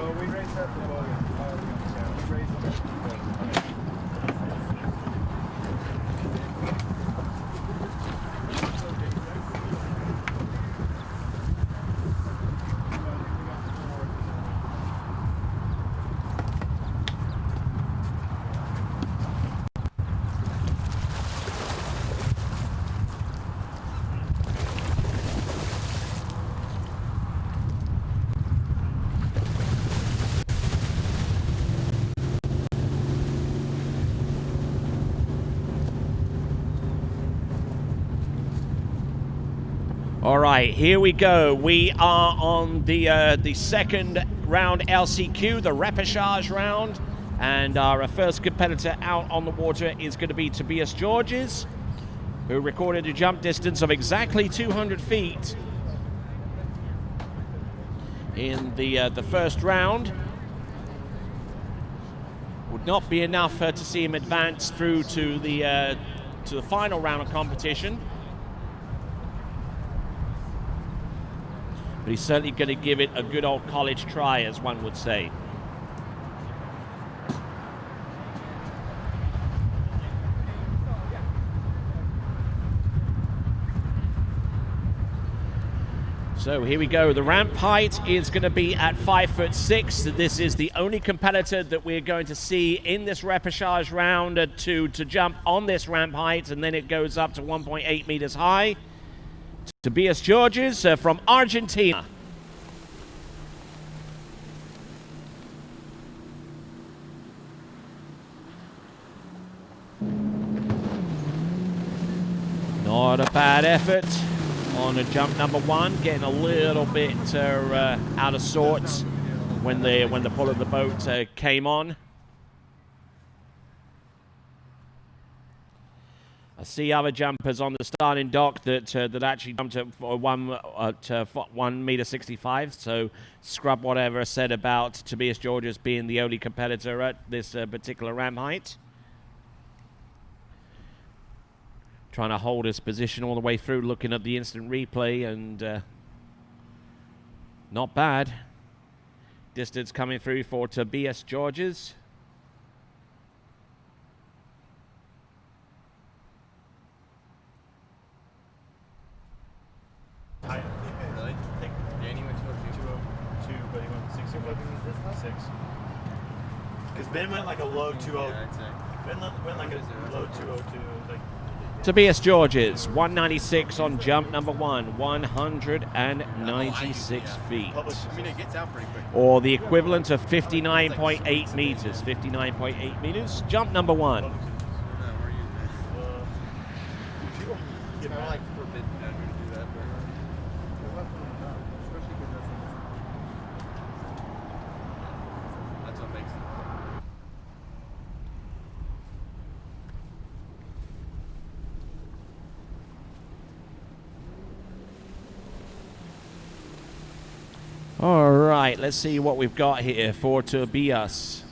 So we raised that to Bojan. We raised them to Bojan. All right, here we go. We are on the second round LCQ, the repechage round, and our first competitor out on the water is going to be Tobias Georges, who recorded a jump distance of exactly 200 feet in the first round. Would not be enough to see him advance through to the final round of competition. But he's certainly going to give it a good old college try, as one would say. So here we go. The ramp height is going to be at 5'6". This is the only competitor that we're going to see in this repechage round to jump on this ramp height, and then it goes up to 1.8 meters high. Tobias Georges from Argentina. Not a bad effort on a jump number one, getting a little bit out of sorts when the pull of the boat came on. I see other jumpers on the starting dock that actually jumped at 1 meter 65. So scrub whatever said about Tobias Georges being the only competitor at this particular ramp height. Trying to hold his position all the way through, looking at the instant replay, and not bad. Distance coming through for Tobias Georges. Really? I think Danny went 202, but he went 6. What was this? 6. Because Ben went like a low 202. Ben went like a low 202. Like Tobias Georges, 196 on jump number one, 196 feet. I mean, it gets out pretty quick. Or the equivalent of 59.8 meters. 59.8 meters, jump number one. It's more like forbidden to do that. That's what makes it. All right, let's see what we've got here for Tobias.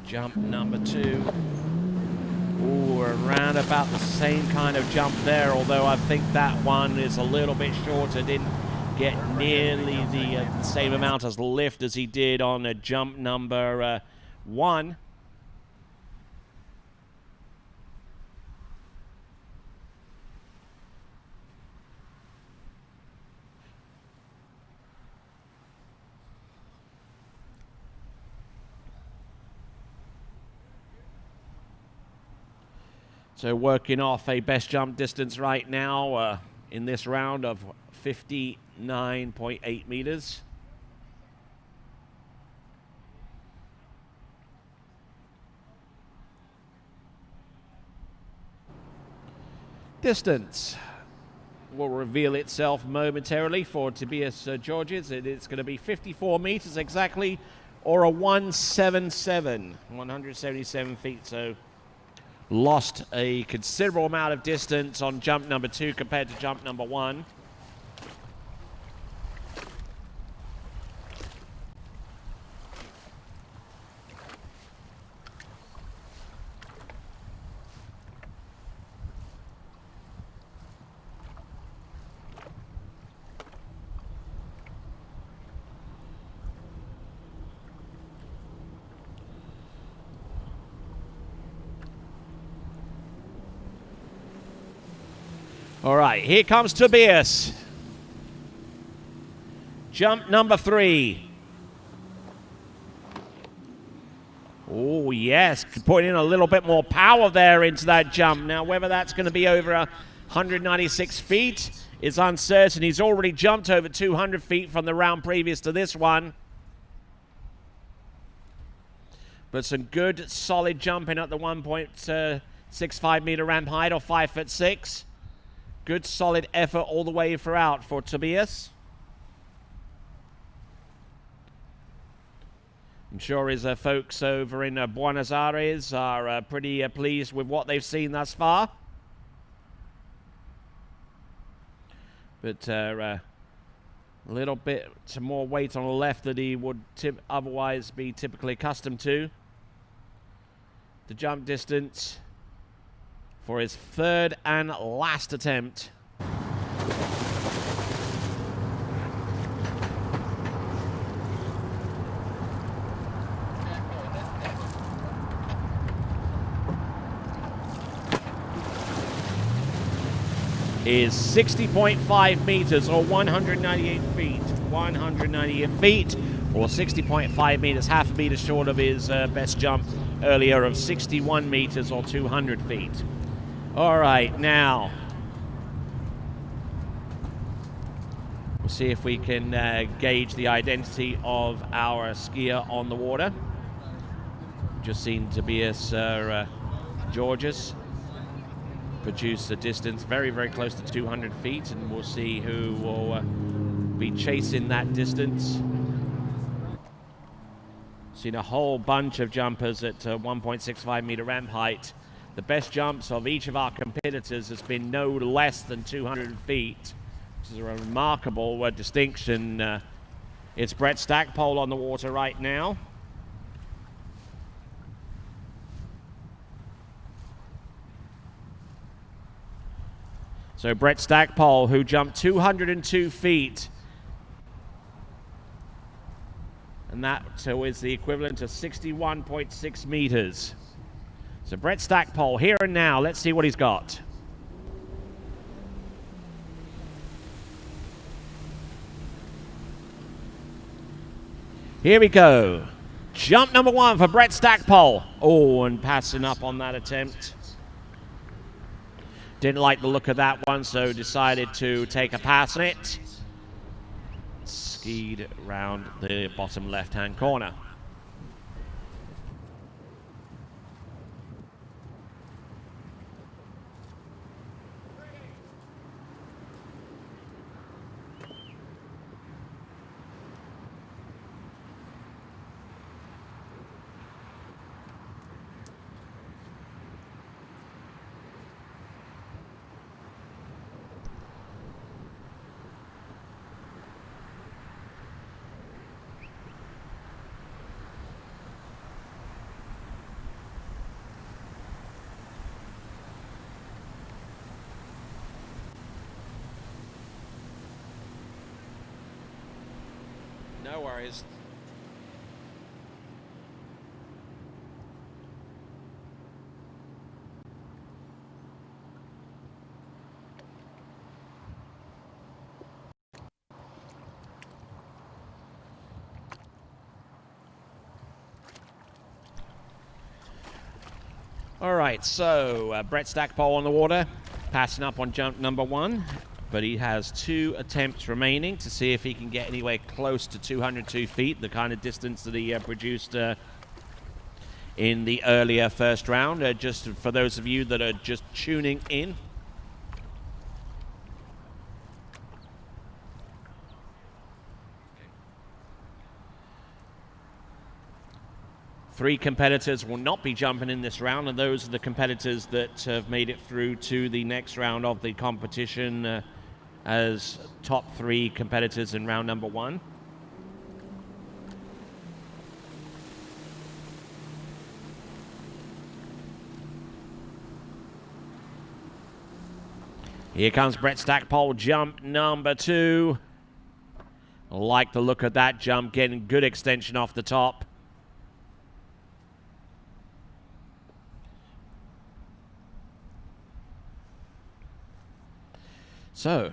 Jump number two. Ooh, around about the same kind of jump there, although I think that one is a little bit shorter. Didn't get nearly the same amount as lift as he did on jump number one. So working off a best jump distance right now in this round of 59.8 meters. Distance will reveal itself momentarily for Tobias Georges. It's going to be 54 meters exactly, or a 177 feet. So lost a considerable amount of distance on jump number two compared to jump number one. All right, here comes Tobias. Jump number 3. Oh, yes, putting in a little bit more power there into that jump. Now, whether that's going to be over 196 feet is uncertain. He's already jumped over 200 feet from the round previous to this one. But some good, solid jumping at the 1.65 meter ramp height, or 5'6". Good, solid effort all the way throughout for Tobias. I'm sure his folks over in Buenos Aires are pretty pleased with what they've seen thus far. But a little bit more weight on the left than he would otherwise be typically accustomed to. The jump distance for his 3rd and last attempt. Is 60.5 meters, or 198 feet. 198 feet, or 60.5 meters, half a meter short of his best jump earlier of 61 meters, or 200 feet. All right, now we'll see if we can gauge the identity of our skier on the water. Just seen Tobias Georges produce a distance very, very close to 200 feet, and we'll see who will be chasing that distance. Seen a whole bunch of jumpers at 1.65 meter ramp height. The best jumps of each of our competitors has been no less than 200 feet, which is a remarkable distinction. It's Brett Stackpole on the water right now. So Brett Stackpole, who jumped 202 feet, and that is the equivalent of 61.6 meters. So Brett Stackpole, here and now. Let's see what he's got. Here we go. Jump number 1 for Brett Stackpole. Oh, and passing up on that attempt. Didn't like the look of that one, so decided to take a pass on it. Skied round the bottom left-hand corner. No worries. All right, so Brett Stackpole on the water, passing up on jump number 1. But he has 2 attempts remaining to see if he can get anywhere close to 202 feet, the kind of distance that he produced in the earlier first round. Just for those of you that are just tuning in. Three competitors will not be jumping in this round, and those are the competitors that have made it through to the next round of the competition as top 3 competitors in round number 1. Here comes Brett Stackpole, jump number 2. I like the look of that jump, getting good extension off the top. So,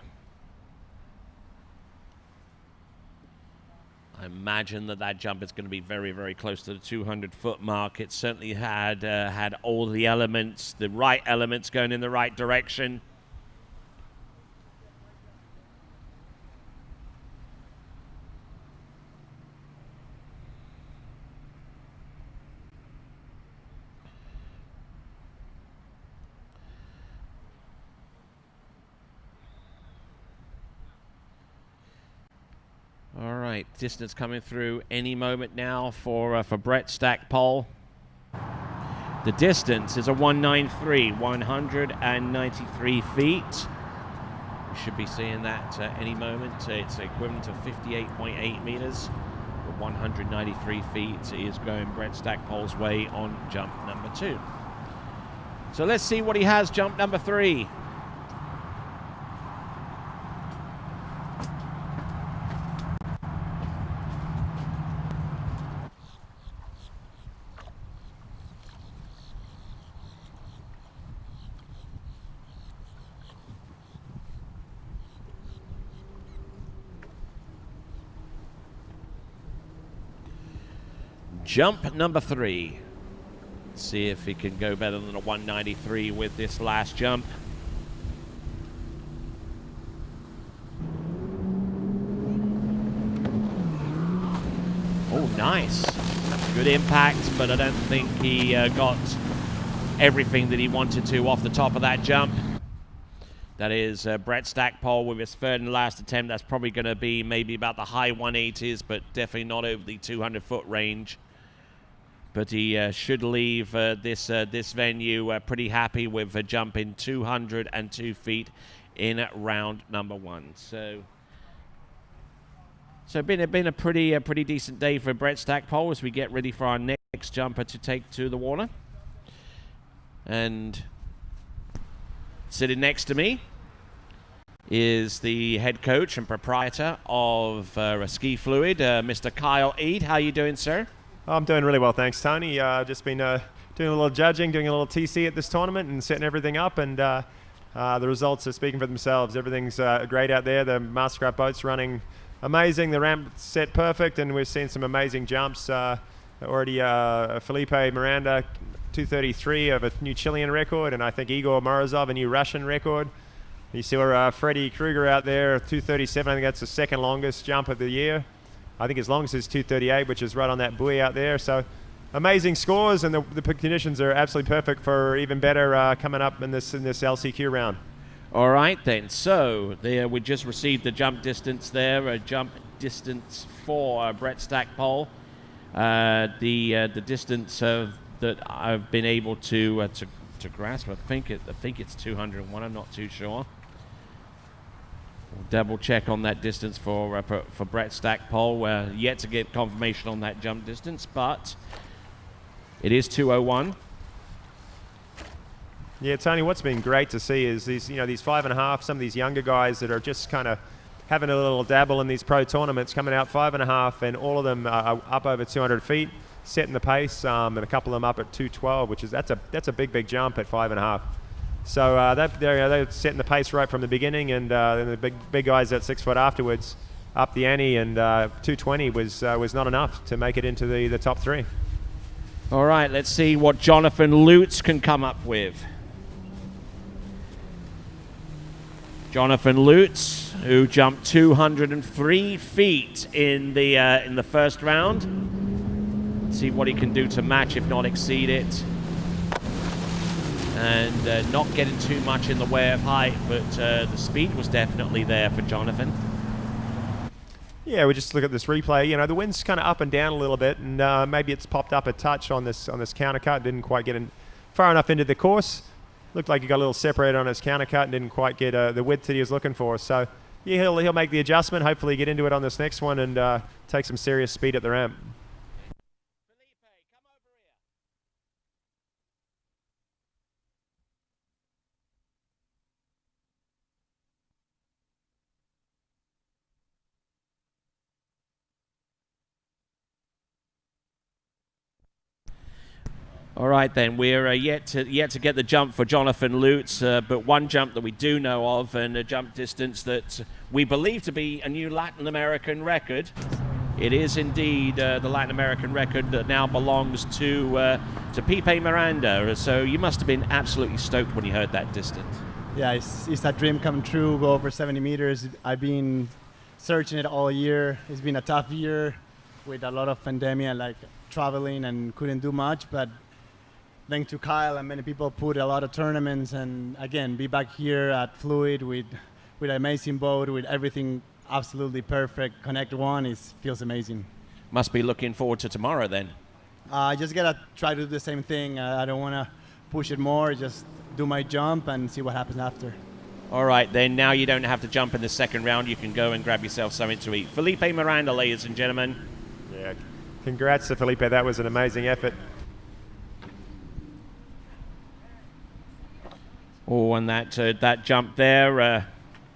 I imagine that jump is going to be very, very close to the 200-foot mark. It certainly had all the elements, the right elements going in the right direction. All right, distance coming through any moment now for Brett Stackpole. The distance is a 193, 193 feet. We should be seeing that any moment. It's equivalent of 58.8 meters. 193 feet is going Brett Stackpole's way on jump number 2. So let's see what he has jump number 3. Jump number 3. Let's see if he can go better than a 193 with this last jump. Oh, nice. Good impact, but I don't think he got everything that he wanted to off the top of that jump. That is Brett Stackpole with his third and last attempt. That's probably going to be maybe about the high 180s, but definitely not over the 200-foot range. But he should leave this venue pretty happy with a jump in 202 feet in round number 1. So been a pretty decent day for Brett Stackpole as we get ready for our next jumper to take to the water. And sitting next to me is the head coach and proprietor of Ski Fluid, Mr. Kyle Eade. How you doing, sir? I'm doing really well, thanks, Tony. Just been doing a little judging, doing a little TC at this tournament and setting everything up, and the results are speaking for themselves. Everything's great out there. The MasterCraft boat's running amazing. The ramp set perfect, and we've seen some amazing jumps. Already Felipe Miranda, 233 of a new Chilean record, and I think Igor Morozov, a new Russian record. You see Freddie Kruger out there, 237. I think that's the second longest jump of the year. I think his longest is 238, which is right on that buoy out there. So amazing scores, and the conditions are absolutely perfect for even better coming up in this LCQ round. All right, then. So there, we just received the jump distance there, a jump distance for Brett Stackpole. The distance that I've been able to grasp, I think it's 201. I'm not too sure. We'll double check on that distance for Brett Stackpole. Yet to get confirmation on that jump distance, but it is 201. Yeah, Tony, what's been great to see is these 5.5, some of these younger guys that are just kind of having a little dabble in these pro tournaments, coming out 5.5, and all of them are up over 200 feet, setting the pace, and a couple of them up at 212, which is that's a big jump at 5.5. So they're setting the pace right from the beginning, and then the big guys at 6 foot afterwards up the ante, and 220 was not enough to make it into the top 3. All right, let's see what Jonathan Lutz can come up with. Jonathan Lutz, who jumped 203 feet in the first round. Let's see what he can do to match, if not exceed it. And not getting too much in the way of height, but the speed was definitely there for Jonathan. Yeah, we just look at this replay. You know, the wind's kind of up and down a little bit, and maybe it's popped up a touch on this countercut. Didn't quite get far enough into the course. Looked like he got a little separated on his countercut and didn't quite get the width that he was looking for. So yeah, he'll make the adjustment. Hopefully get into it on this next one and take some serious speed at the ramp. All right, then. We're yet to get the jump for Jonathan Lutz, but one jump that we do know of, and a jump distance that we believe to be a new Latin American record. It is indeed the Latin American record that now belongs to Pipe Miranda. So you must have been absolutely stoked when you heard that distance. Yeah, it's a dream come true, go over 70 meters. I've been searching it all year. It's been a tough year with a lot of pandemic, like traveling, and couldn't do much, but thanks to Kyle and many people put a lot of tournaments, and again, be back here at Fluid with an amazing boat, with everything absolutely perfect. Connect one feels amazing. Must be looking forward to tomorrow then. I just gotta try to do the same thing. I don't wanna push it more, just do my jump and see what happens after. All right, then now you don't have to jump in the second round. You can go and grab yourself something to eat. Felipe Miranda, ladies and gentlemen. Yeah, congrats to Felipe. That was an amazing effort. Oh, and that jump there,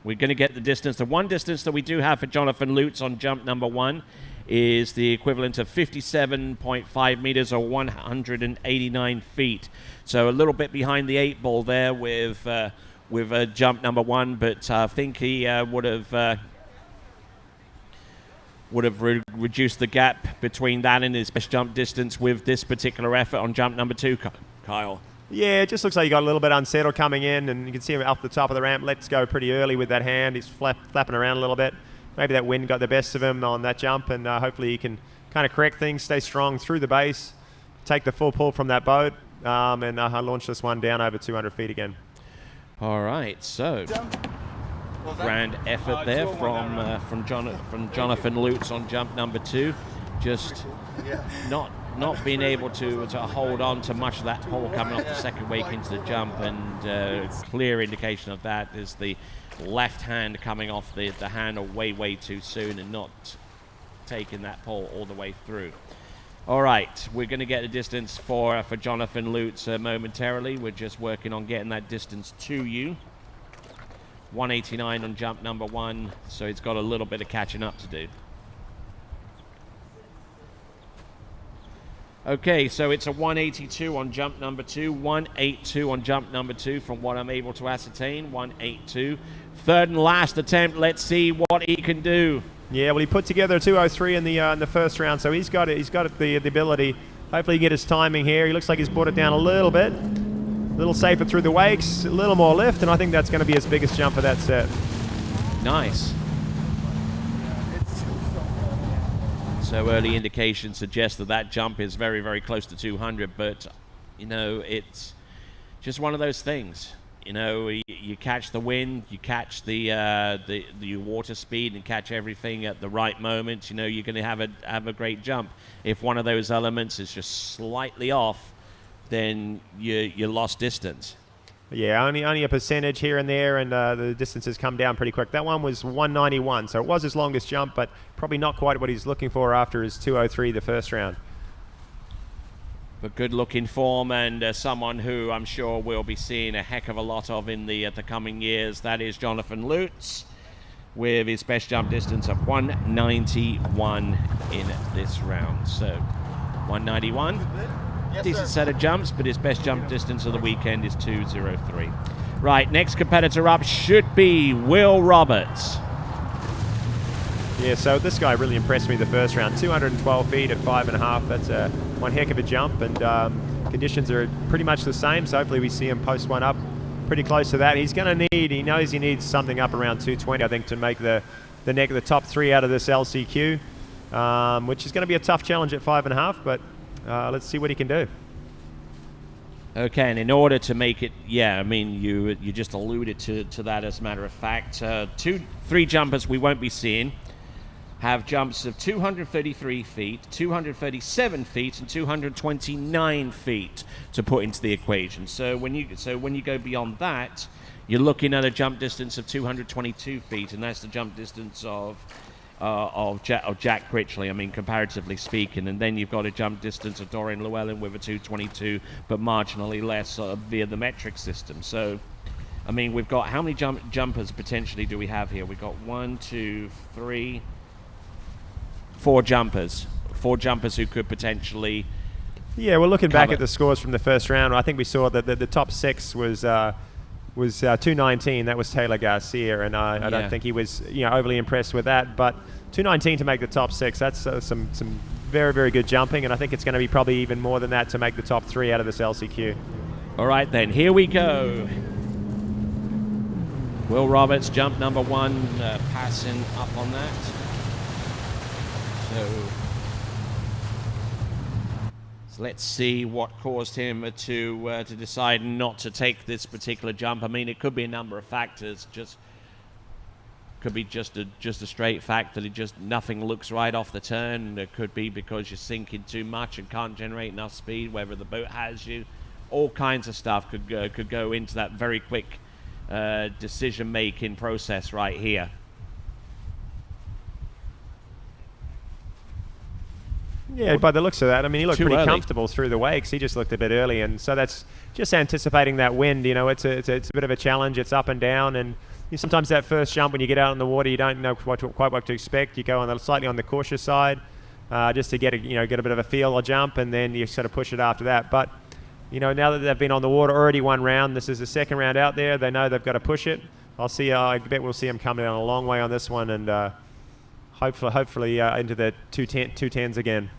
we're going to get the distance. The one distance that we do have for Jonathan Lutz on jump number 1 is the equivalent of 57.5 meters or 189 feet. So a little bit behind the 8 ball there with jump number 1, but I think he would have reduced the gap between that and his best jump distance with this particular effort on jump number 2, Kyle. Yeah, it just looks like he got a little bit unsettled coming in, and you can see him off the top of the ramp. Let's go pretty early with that hand. He's flapping around a little bit. Maybe that wind got the best of him on that jump, and hopefully he can kind of correct things, stay strong through the base, take the full pull from that boat, and launch this one down over 200 feet again. All right, so grand effort there from Jonathan Lutz on jump number 2. Just not being able to hold on to much of that pole coming off the second wake into the jump, and clear indication of that is the left hand coming off the handle way too soon and not taking that pole all the way through. All right, we're going to get a distance for Jonathan Lutz momentarily. We're just working on getting that distance to you. 189 on jump number 1, so it's got a little bit of catching up to do. Okay, so it's a 182 on jump number 2, 182 on jump number 2 from what I'm able to ascertain, 182. Third and last attempt, let's see what he can do. Yeah, well, he put together a 203 in the first round, so he's got it. He's got the ability. Hopefully he can get his timing here. He looks like he's brought it down a little bit. A little safer through the wakes, a little more lift, and I think that's going to be his biggest jump of that set. Nice. So early indications suggest that jump is very close to 200, but it's just one of those things. You catch the wind, you catch the water speed, and catch everything at the right moment. You're going to have a great jump. If one of those elements is just slightly off, then you lost distance. Yeah, only a percentage here and there, and the distances come down pretty quick. That one was 191, so it was his longest jump, but probably not quite what he's looking for after his 203 the first round. But good looking form, and someone who I'm sure we'll be seeing a heck of a lot of in the coming years. That is Jonathan Lutz with his best jump distance of 191 in this round. So 191. Decent set of jumps, but his best jump distance of the weekend is 203. Right, next competitor up should be Will Roberts. Yeah, so this guy really impressed me the first round. 212 feet at 5.5. That's one heck of a jump, and conditions are pretty much the same, so hopefully we see him post one up pretty close to that. He knows he needs something up around 220, I think, to make the top 3 out of this LCQ, which is going to be a tough challenge at 5.5, but let's see what he can do. Okay, and in order to make it, you just alluded to that as a matter of fact. 3 jumpers we won't be seeing have jumps of 233 feet, 237 feet, and 229 feet to put into the equation. So when you go beyond that, you're looking at a jump distance of 222 feet, and that's the jump distance of Jack Critchley, comparatively speaking. And then you've got a jump distance of Dorian Llewellyn with a 222, but marginally less via the metric system. So, we've got, how many jumpers potentially do we have here? We've got 1, 2, 3, 4 jumpers. 4 jumpers who could potentially Yeah, well, looking back at the scores from the first round, I think we saw that the top 6 was 219. That was Taylor Garcia, and I don't think he was overly impressed with that. But 219 to make the top 6, that's some very, very good jumping, and I think it's going to be probably even more than that to make the top 3 out of this LCQ. All right, then, here we go. Will Roberts, jump number 1, passing up on that. So let's see what caused him to decide not to take this particular jump. I mean, it could be a number of factors. Could be just a straight fact that nothing looks right off the turn. It could be because you're sinking too much and can't generate enough speed, whether the boat has you. All kinds of stuff could go into that very quick decision-making process right here. Yeah, by the looks of that, I mean, he looked pretty comfortable through the wakes. He just looked a bit early, and so that's just anticipating that wind. It's a bit of a challenge. It's up and down, and sometimes that first jump when you get out in the water, you don't know quite what to expect. You go slightly on the cautious side, just to get a bit of a feel or jump, and then you sort of push it after that. But now that they've been on the water already one round, this is the second round out there. They know they've got to push it. I bet we'll see them coming down a long way on this one, and hopefully into the 210s again.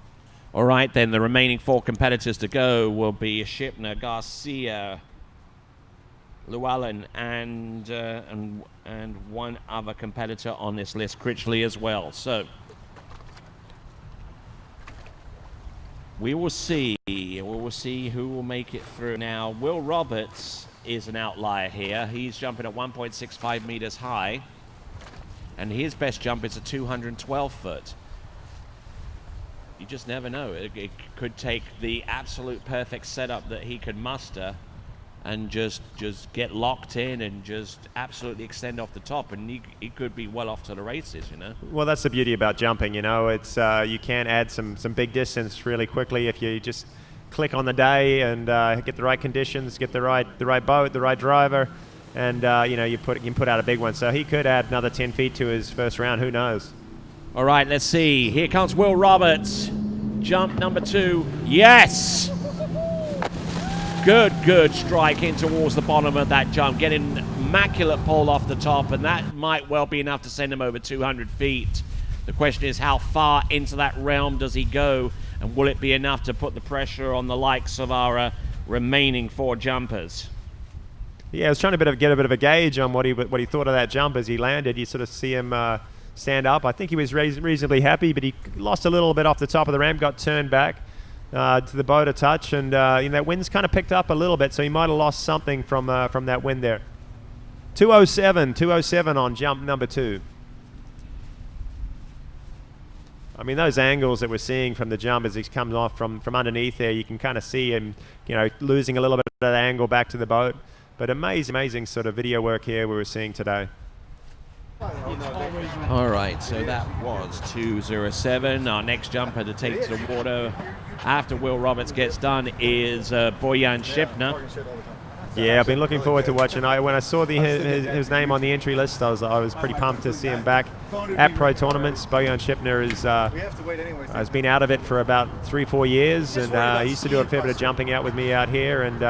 All right, then the remaining 4 competitors to go will be Schipner, Garcia, Llewellyn, and one other competitor on this list, Critchley as well. So we will see who will make it through. Now, Will Roberts is an outlier here. He's jumping at 1.65 meters high, and his best jump is a 212 foot. You just never know. It could take the absolute perfect setup that he could muster and just get locked in and just absolutely extend off the top, and he could be well off to the races, Well, that's the beauty about jumping, it's you can add some big distance really quickly if you just click on the day and get the right conditions, get the right boat, the right driver, and you can put out a big one. So he could add another 10 feet to his first round. Who knows? All right, let's see. Here comes Will Roberts. Jump number 2. Yes! Good strike in towards the bottom of that jump. Getting immaculate pull off the top, and that might well be enough to send him over 200 feet. The question is, how far into that realm does he go, and will it be enough to put the pressure on the likes of our remaining 4 jumpers? Yeah, I was trying to get a bit of a gauge on what he thought of that jump as he landed. You sort of see him stand up. I think he was reasonably happy, but he lost a little bit off the top of the ramp, got turned back to the boat a touch, and that wind's kind of picked up a little bit, so he might have lost something from that wind there. 207 on jump number 2. I mean, those angles that we're seeing from the jump as he comes off from underneath there, you can kind of see him, losing a little bit of that angle back to the boat. But amazing sort of video work here we were seeing today. All right, so that was 207. Our next jumper to take to the water after Will Roberts gets done is Bojan Schipner. Yeah, I've been looking forward to watching. When I saw his name on the entry list, I was pretty pumped to see him back at pro tournaments. Bojan Schipner has been out of it for about 3-4 years, and he used to do a fair bit of jumping out with me out here, and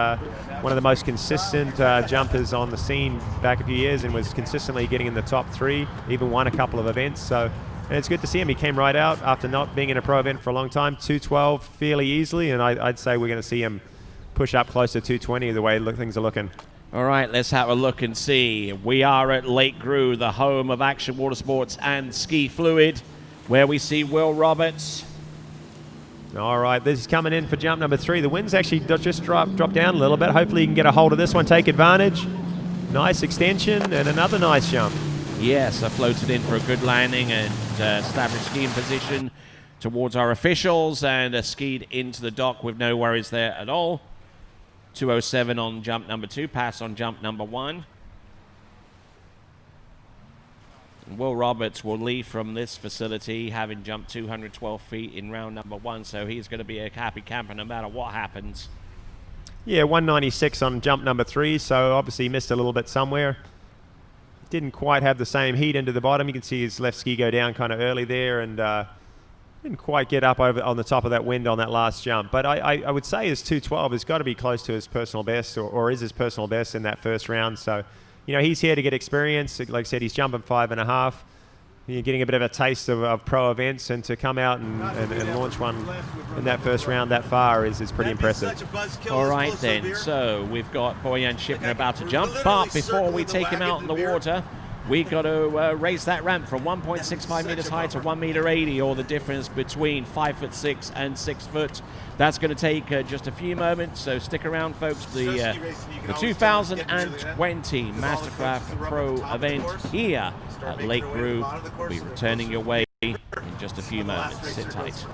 one of the most consistent jumpers on the scene back a few years, and was consistently getting in the top 3, even won a couple of events. And it's good to see him. He came right out after not being in a pro event for a long time, 212 fairly easily, and I'd say we're going to see him push up close to 220 the way things are looking. All right, let's have a look and see. We are at Lake Gru, the home of action water sports and ski fluid, where we see Will Roberts. All right, this is coming in for jump number 3. The wind's actually just dropped down a little bit. Hopefully you can get a hold of this one, take advantage. Nice extension and another nice jump. Yes, I floated in for a good landing and established skiing position towards our officials, and skied into the dock with no worries there at all. 207 on jump number 2, pass on jump number 1. And Will Roberts will leave from this facility having jumped 212 feet in round number 1, so he's going to be a happy camper no matter what happens. Yeah, 196 on jump number 3, so obviously he missed a little bit somewhere. Didn't quite have the same heat into the bottom. You can see his left ski go down kind of early there, and didn't quite get up over on the top of that wind on that last jump. But I would say his 2:12 has got to be close to his personal best, or is his personal best in that first round. So, you know, he's here to get experience. Like I said, he's jumping 5.5. You're getting a bit of a taste of pro events, and to come out and launch one in that first round that far is pretty impressive. All right then, so we've got Bojan Schipner about to jump, but before we take him out in the water, we got to raise that ramp from 1.65 meters high to 1.80 meter, or the difference between 5'6" and 6 foot. That's going to take just a few moments, so stick around, folks. The 2020 MasterCraft Pro event here at Lake Grove will be returning your way in just a few moments. Sit tight.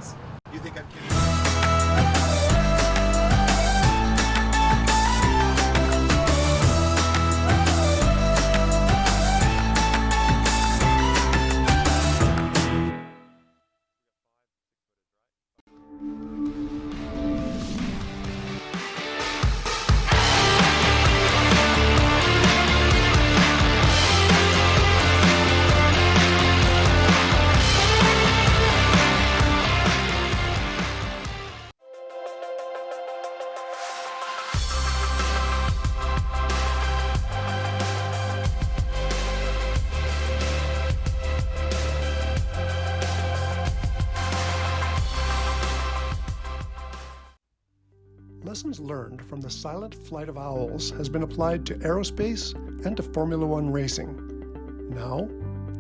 Lessons learned from the silent flight of owls has been applied to aerospace and to Formula One racing. Now,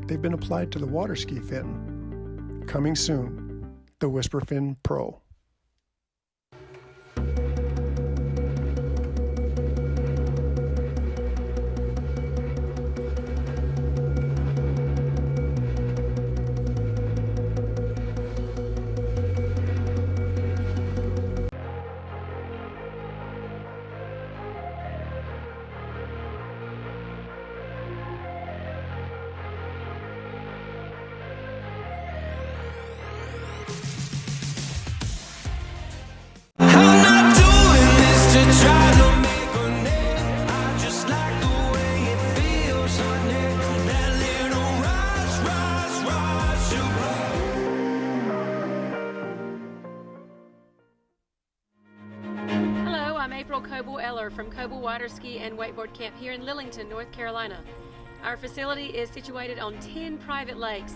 they've been applied to the water ski fin. Coming soon, the Whisper Fin Pro. From Coble Water Ski and Wakeboard Camp here in Lillington, North Carolina. Our facility is situated on 10 private lakes.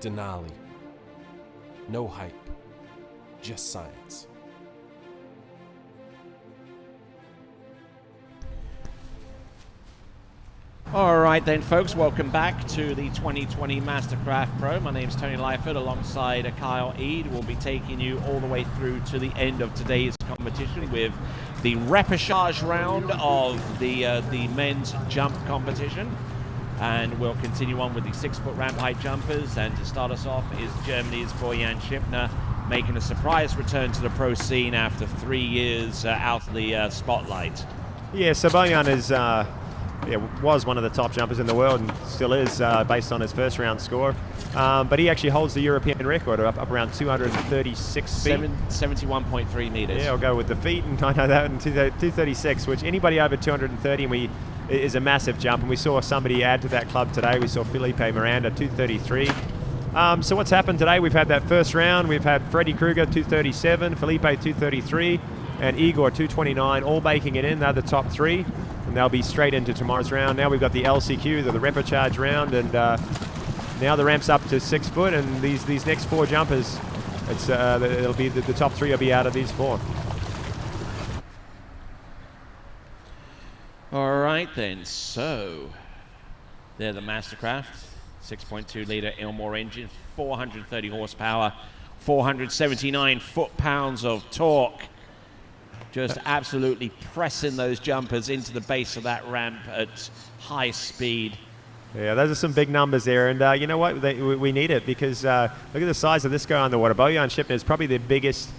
Denali. No hype, just science. All right then, folks, welcome back to the 2020 MasterCraft Pro. My name's Tony Lyford, alongside Kyle Eade. We'll be taking you all the way through to the end of today's competition with the repechage round of the men's jump competition. And we'll continue on with the 6-foot ramp height jumpers. And to start us off is Germany's Bojan Schipner, making a surprise return to the pro scene after 3 years out of the spotlight. Yeah, so Bojan is, was one of the top jumpers in the world and still is, based on his first round score. But he actually holds the European record up around 236 feet. 71.3 meters. Yeah, I'll go with the feet, and I know that, and 236, which anybody over 230 is a massive jump. And we saw somebody add to that club today. We saw Felipe Miranda, 233. So what's happened today? We've had that first round. We've had Freddie Krueger, 237, Felipe, 233, and Igor, 229, all making it in. They're the top three, and they'll be straight into tomorrow's round. Now we've got the LCQ, the repechage round, and now the ramp's up to 6 foot, and these next 4 jumpers, it'll be the top 3 will be out of these 4. All right then, so they're the MasterCraft 6.2 liter Ilmor engine, 430 horsepower, 479 foot-pounds of torque. Just absolutely pressing those jumpers into the base of that ramp at high speed. Yeah, those are some big numbers there, and you know what? We need it because look at the size of this guy on the water. Bojan Schipner is probably the biggest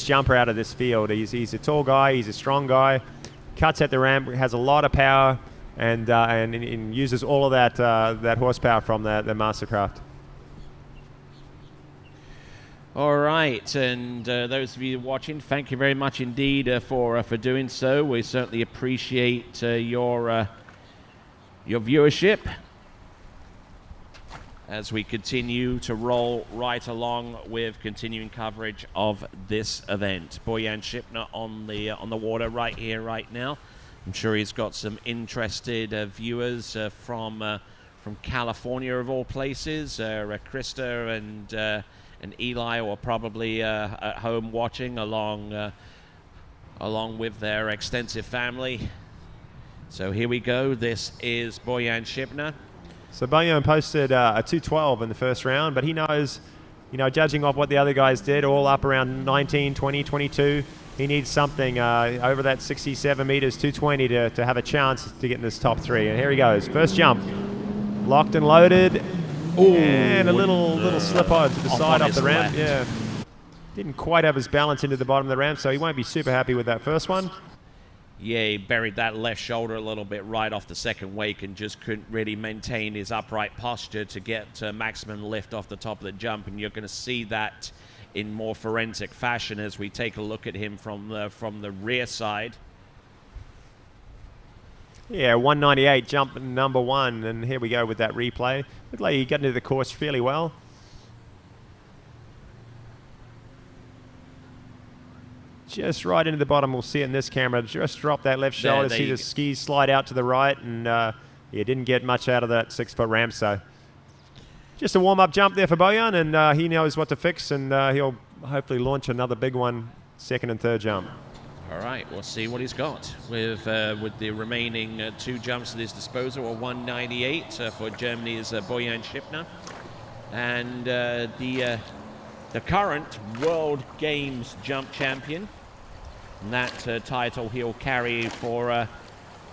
jumper out of this field. He's a tall guy, he's a strong guy, cuts at the ramp, has a lot of power, and uses all of that horsepower from the MasterCraft. All right, and those of you watching, thank you very much indeed for doing so. We certainly appreciate your viewership as we continue to roll right along with continuing coverage of this event. Bojan Schipner on the water right here, right now. I'm sure he's got some interested viewers from California of all places. Krista and Eli are probably at home watching along with their extensive family. So here we go. This is Bojan Schipner. So Bojan posted a 212 in the first round, but he knows, judging off what the other guys did, all up around 19, 20, 22, he needs something over that 67 meters, 220 to have a chance to get in this top three. And here he goes. First jump. Locked and loaded. Ooh, and a little slip on to the side off the ramp. Yeah. Didn't quite have his balance into the bottom of the ramp, so he won't be super happy with that first one. Yeah, he buried that left shoulder a little bit right off the second wake and just couldn't really maintain his upright posture to get maximum lift off the top of the jump. And you're going to see that in more forensic fashion as we take a look at him from the rear side. Yeah, 198 jump number one, and here we go with that replay. Looked like he got into the course fairly well. Just right into the bottom, we'll see it in this camera. Just drop that left shoulder, see the skis slide out to the right, and yeah, didn't get much out of that 6-foot ramp, so just a warm-up jump there for Bojan, and he knows what to fix, and he'll hopefully launch another big one, second and third jump. All right, we'll see what he's got with the remaining two jumps at his disposal. A 198 for Germany's Bojan Schipner, and the current World Games jump champion. And that title he'll carry for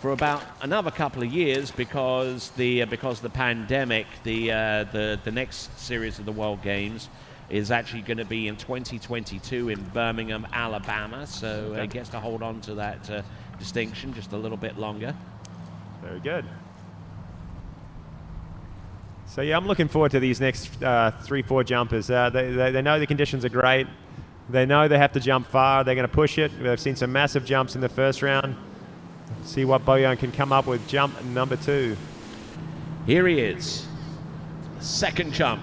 about another couple of years because the pandemic. The next series of the World Games is actually going to be in 2022 in Birmingham, Alabama. So he gets to hold on to that distinction just a little bit longer. Very good. So yeah, I'm looking forward to these next 3-4 jumpers. They know the conditions are great. They know they have to jump far. They're going to push it. They've seen some massive jumps in the first round. See what Bojan can come up with. Jump number 2. Here he is. Second jump.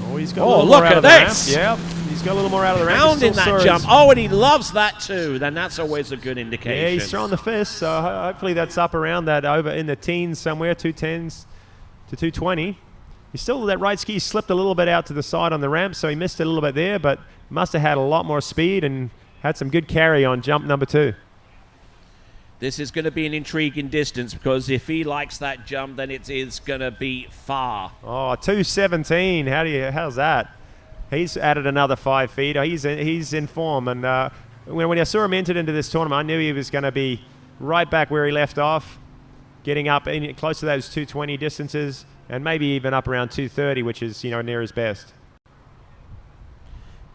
Oh, he's got a little more out of the ramp. Yep, he's got a little more out of the ramp. Pounding that jump. Oh, and he loves that too. Then that's always a good indication. Yeah, he's throwing the fist, so hopefully that's up around that, over in the teens somewhere, 210s to 220. He's still, that right ski slipped a little bit out to the side on the ramp, so he missed it a little bit there, but must have had a lot more speed and had some good carry on jump number 2. This is going to be an intriguing distance because if he likes that jump, then it is going to be far. Oh, 217. How's that? He's added another 5 feet. He's in form, and when I saw him entered into this tournament, I knew he was going to be right back where he left off, getting up in close to those 220 distances, and maybe even up around 230, which is near his best.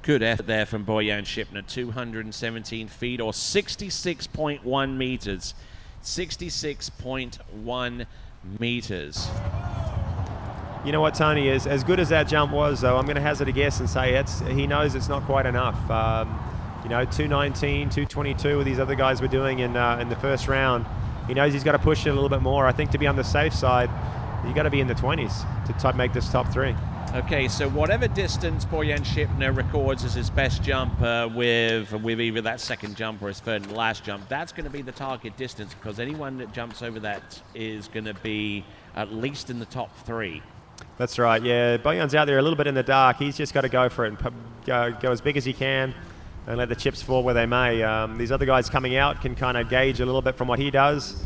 Good effort there from Bojan Schipner. 217 feet or 66.1 meters. 66.1 meters. You know what, Tony, is as good as that jump was, though, I'm going to hazard a guess and say he knows it's not quite enough. 219, 222, what these other guys were doing in the first round. He knows he's got to push it a little bit more. I think to be on the safe side, you got to be in the 20s to make this top 3. Okay, so whatever distance Bojan Schipner records as his best jump with either that second jump or his third and last jump, that's going to be the target distance because anyone that jumps over that is going to be at least in the top 3. That's right, yeah. Bojan's out there a little bit in the dark. He's just got to go for it and go as big as he can. and let the chips fall where they may. These other guys coming out can kind of gauge a little bit from what he does.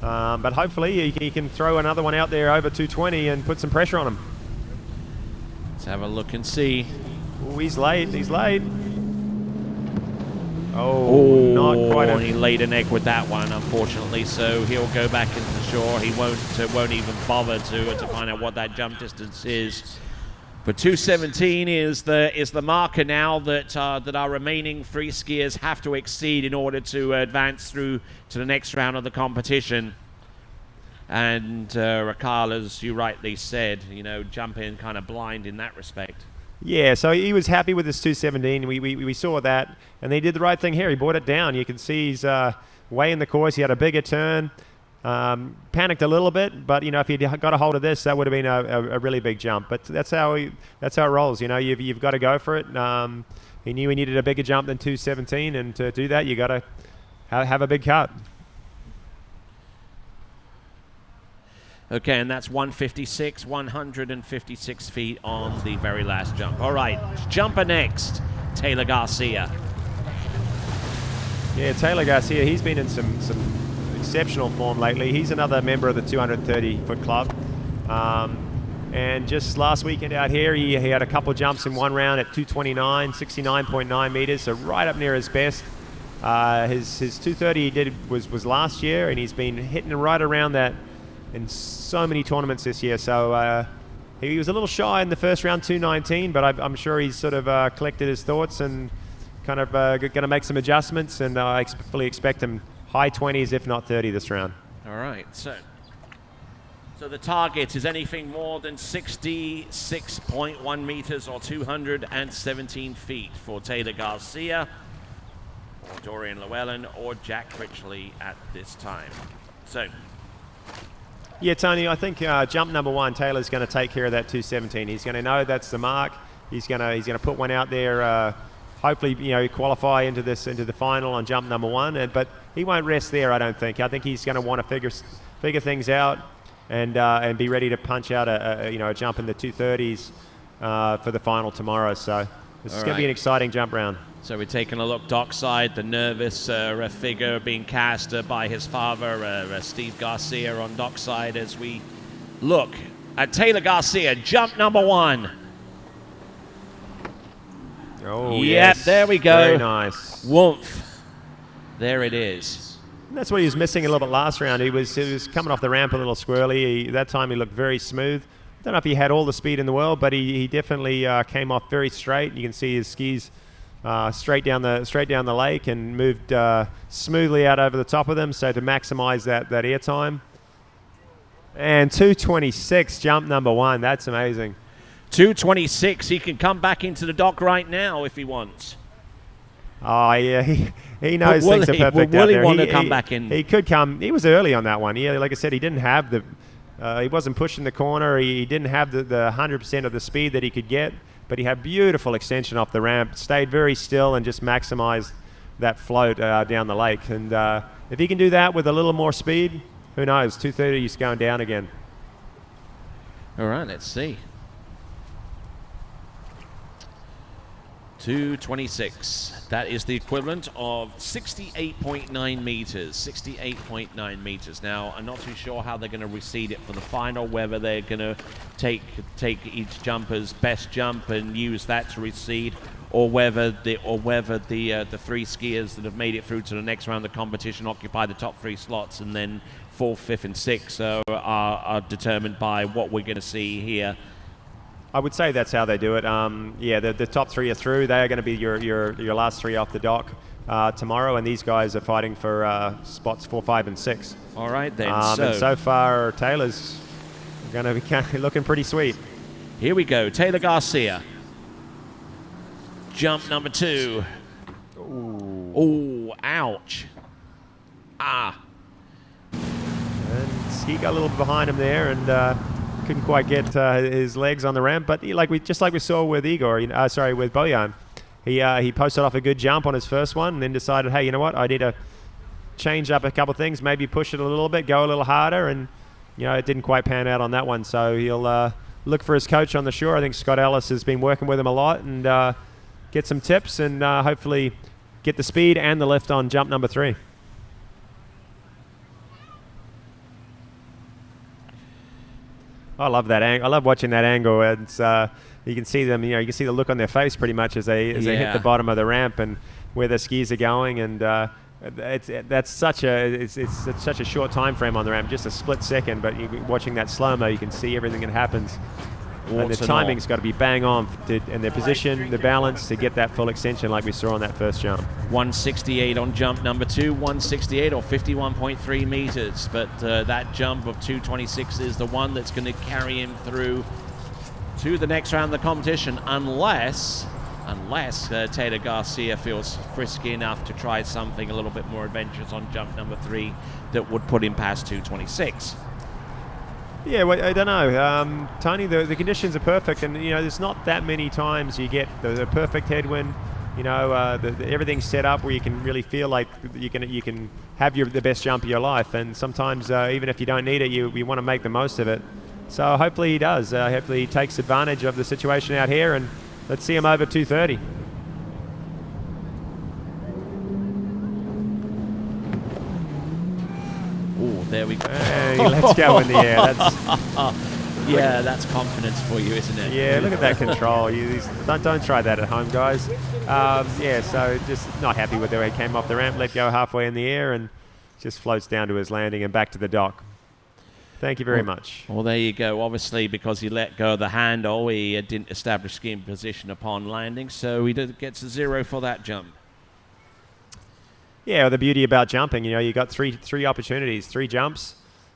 But hopefully he can throw another one out there over 220 and put some pressure on him. Let's have a look and see. Oh, he's late. He's late. Oh, not quite. He laid an egg with that one, unfortunately. So he'll go back into the shore. He won't even bother to find out what that jump distance is. But 217 is the marker now that our remaining free skiers have to exceed in order to advance through to the next round of the competition. And Racal, as you rightly said, jumping kind of blind in that respect. Yeah, so he was happy with his 217. We saw that, and he did the right thing here. He brought it down. You can see he's way in the course. He had a bigger turn. Panicked a little bit, but if he'd got a hold of this, that would have been a really big jump. But that's how it rolls. You've got to go for it. He knew he needed a bigger jump than 217, and to do that, you got to have a big cut. Okay, and that's 156 feet on the very last jump. All right, jumper next, Taylor Garcia. Yeah, Taylor Garcia, he's been in some exceptional form lately. He's another member of the 230-foot club. And just last weekend out here, he had a couple jumps in one round at 229, 69.9 meters, so right up near his best. His 230 he did was last year, and he's been hitting right around that in so many tournaments this year. So he was a little shy in the first round, 219, but I'm sure he's sort of collected his thoughts and kind of going to make some adjustments, and I fully expect him high 20s, if not 30 this round. All right, so the target is anything more than 66.1 meters or 217 feet for Taylor Garcia or Dorian Llewellyn or Jack Critchley at this time. So, yeah, Tony, I think jump number one, Taylor's going to take care of that 217. He's going to know that's the mark. He's going to put one out there. Hopefully, qualify into the final on jump number one. But he won't rest there, I don't think. I think he's going to want to figure things out and be ready to punch out a jump in the 230s for the final tomorrow. So this is going to be an exciting jump round. So we're taking a look dockside, the nervous figure being cast by his father, Steve Garcia, on dockside as we look at Taylor Garcia, jump number one. Oh, yep, yes. There we go. Very nice. Woomph. There it is. And that's what he was missing a little bit last round. He was coming off the ramp a little squirrely. That time he looked very smooth. Don't know if he had all the speed in the world, but he definitely came off very straight. You can see his skis straight down the lake and moved smoothly out over the top of them, so to maximize that air time. And 226 jump number one. That's amazing. 226. He can come back into the dock right now if he wants. Oh yeah, he knows things are perfect out there. Will he want to come back in? He could come. He was early on that one. Yeah, like I said, he didn't have the. He wasn't pushing the corner. He didn't have the 100% of the speed that he could get. But he had beautiful extension off the ramp, stayed very still, and just maximized that float down the lake. And if he can do that with a little more speed, who knows? 230 is going down again. All right, let's see. 226. That is the equivalent of 68.9 meters. 68.9 meters. Now, I'm not too sure how they're going to recede it for the final, whether they're going to take each jumper's best jump and use that to recede, or whether the three skiers that have made it through to the next round of the competition occupy the top three slots, and then 4th, 5th, and 6th are determined by what we're going to see here. I would say that's how they do it. Yeah, the top three are through. They are going to be your last three off the dock tomorrow, and these guys are fighting for spots 4, 5, and 6. All right, then. And so far, Taylor's going to be looking pretty sweet. Here we go. Taylor Garcia. Jump number 2. Ooh, ouch. Ah. And ski got a little behind him there, and couldn't quite get his legs on the ramp, but like we saw with with Bojan, he posted off a good jump on his first one, and then decided, hey, you know what, I need to change up a couple things, maybe push it a little bit, go a little harder, and it didn't quite pan out on that one. So he'll look for his coach on the shore. I think Scott Ellis has been working with him a lot, and get some tips, and hopefully get the speed and the lift on jump number 3. I love that angle. I love watching that angle. It's you can see them. You can see the look on their face pretty much as they hit the bottom of the ramp and where the skis are going. And that's such a short time frame on the ramp, just a split second. But watching that slow mo, you can see everything that happens. And the timing's got to be bang on, and their position, the balance to get that full extension like we saw on that first jump. 168 on jump number 2, 168 or 51.3 meters. But that jump of 226 is the one that's going to carry him through to the next round of the competition, unless Taylor Garcia feels frisky enough to try something a little bit more adventurous on jump number 3 that would put him past 226. Yeah, well, I don't know, Tony. The conditions are perfect, and there's not that many times you get the perfect headwind. Everything's set up where you can really feel like you can have the best jump of your life. And sometimes, even if you don't need it, you want to make the most of it. So hopefully he does. Hopefully he takes advantage of the situation out here, and let's see him over 230. Oh, there we go. Hey, let's go in the air. That's confidence for you, isn't it? Yeah, look at that control. Don't try that at home, guys. So just not happy with the way he came off the ramp, let go halfway in the air, and just floats down to his landing and back to the dock. Thank you very much. Well, there you go. Obviously, because he let go of the handle, he didn't establish ski position upon landing, so he gets a 0 for that jump. Yeah, well, the beauty about jumping, you got three opportunities, 3 jumps.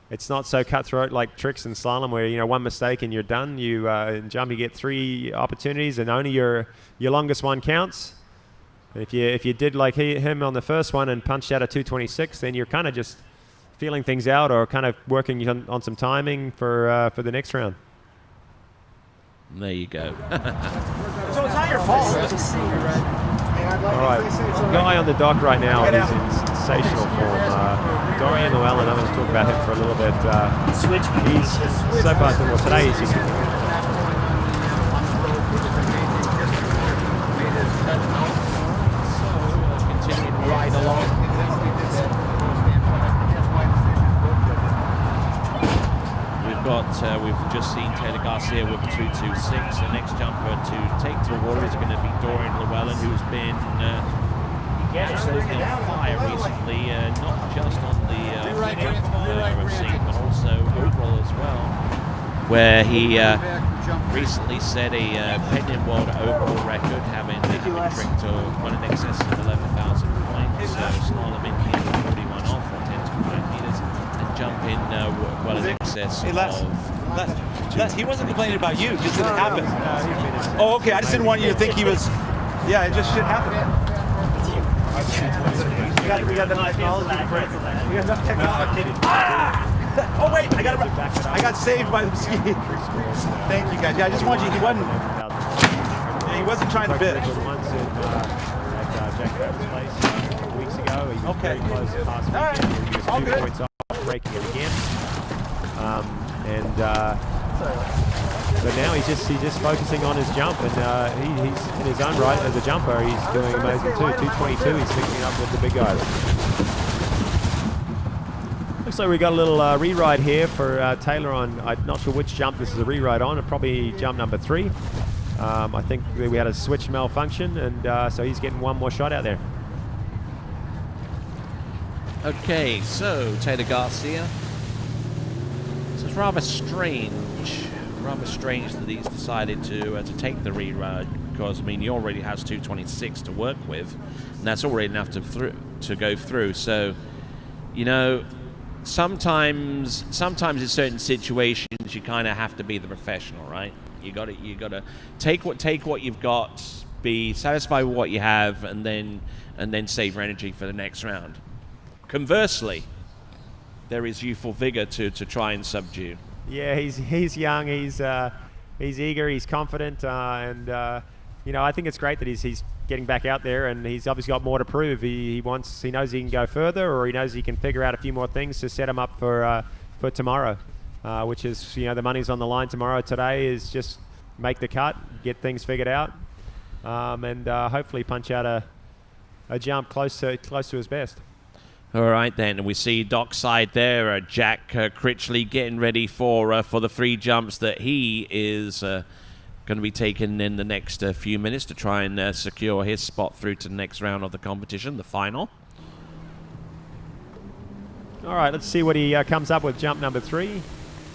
It's not so cutthroat like tricks and slalom where, one mistake and you're done. In jump, you get 3 opportunities, and only your longest one counts. If you did like him on the first one and punched out a 226, then you're kind of just feeling things out or kind of working on some timing for the next round. There you go. So it's not your fault. All right, guy on the dock right now is in sensational form. Dorian Llewellyn, I'm going to talk about him for a little bit. He's so far today he's continuing right along. We've just seen Taylor Garcia with a 226. The next jumper to take to the water is going to be Dorian Llewellyn, who's been absolutely on fire recently, not just on the jump scene, but also overall as well, where he recently set a pending world overall record, having tricked to run in excess of 11,000 points, slalom in 41 off or 10 to 5 meters, and jump in well in excess Les, he wasn't complaining about you, just didn't happen. Oh, okay, I just didn't want you to think he was, it just shit happened. We got the technology. We got enough technology. Oh wait, I got saved by the ski. Thank you guys. Yeah, I just wanted you, he wasn't trying to bitch. Once at Jack Rabbit's place weeks ago. He was very close to past weekend. He was 2 points off, breaking it again. But now he's just focusing on his jump, and he's in his own right as a jumper. He's doing amazing too. 222. He's picking up with the big guys. Looks like we got a little re-ride here for Taylor on. I'm not sure which jump this is a re-ride on. Probably jump number 3. I think we had a switch malfunction, and so he's getting one more shot out there. Okay, so Taylor Garcia. This is rather strange that he's decided to take the re-ride, because he already has 226 to work with, and that's already enough to go through. So, sometimes in certain situations you kind of have to be the professional, right? You got to take what you've got, be satisfied with what you have, and then save your energy for the next round. Conversely, there is youthful vigor to try and subdue. Yeah, he's young, he's eager, he's confident, and I think it's great that he's getting back out there, and he's obviously got more to prove. He knows he can go further, or he knows he can figure out a few more things to set him up for tomorrow, which is the money's on the line tomorrow. Today is just make the cut, get things figured out. and hopefully punch out a jump close to his best. All right, then. We see dockside there, Jack Critchley getting ready for the 3 jumps that he is going to be taking in the next few minutes to try and secure his spot through to the next round of the competition, the final. All right, let's see what he comes up with jump number 3,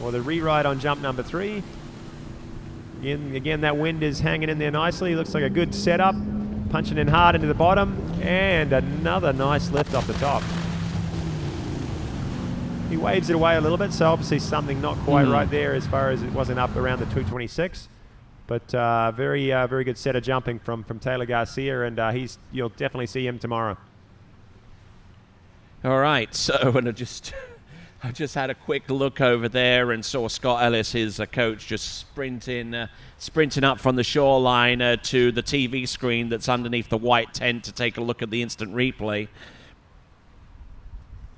or the rewrite on jump number 3. Again, that wind is hanging in there nicely. Looks like a good setup. Punching in hard into the bottom, and another nice lift off the top. He waves it away a little bit, so obviously something not quite right there as far as it wasn't up around the 226. But very good set of jumping from Taylor Garcia, and you'll definitely see him tomorrow. All right, so and I just had a quick look over there and saw Scott Ellis, his coach, just sprinting up from the shoreline to the TV screen that's underneath the white tent to take a look at the instant replay.